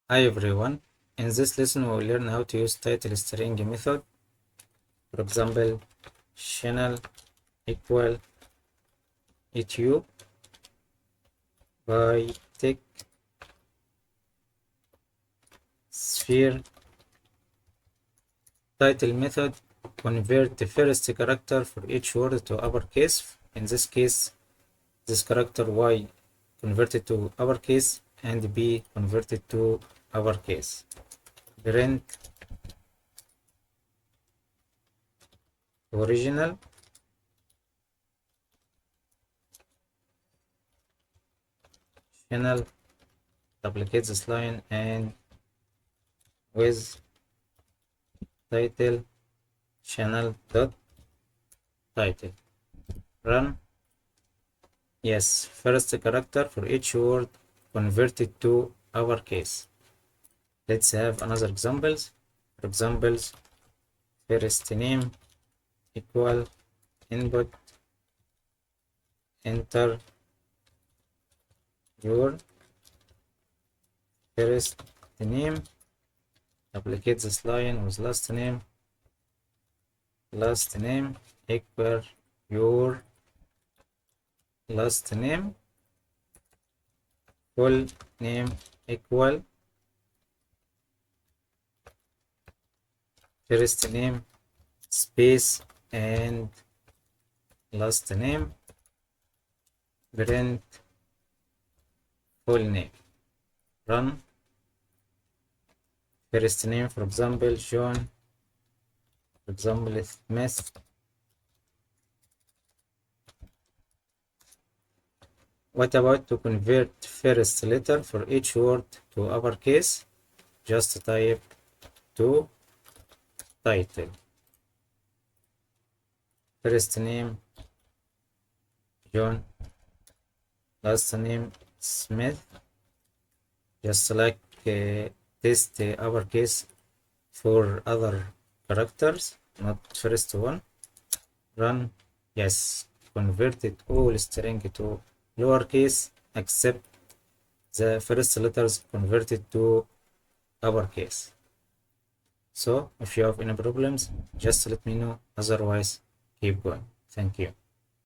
Hi everyone. In this lesson we will learn how to use title string method. For example, channel equal etu by tick sphere. Title method convert the first character for each word to uppercase. In this case, this character Y converted to uppercase and B converted to uppercase. Print original channel, duplicate this line and with title channel dot title. Run. Yes, first character for each word converted to uppercase. Let's have another examples. For examples, first name equal input, enter your first name, duplicate this line with last name equal your last name, full name equal first name space and last name, print full name. Run. First name, for example, John, for example, Smith. What about to convert first letter for each word to uppercase? Just type to title. First name John, last name Smith. Just like test uppercase for other characters, not first one. Run. Yes, converted all string to lowercase except the first letters converted to uppercase. So if you have any problems, just let me know. Otherwise, keep going. Thank you.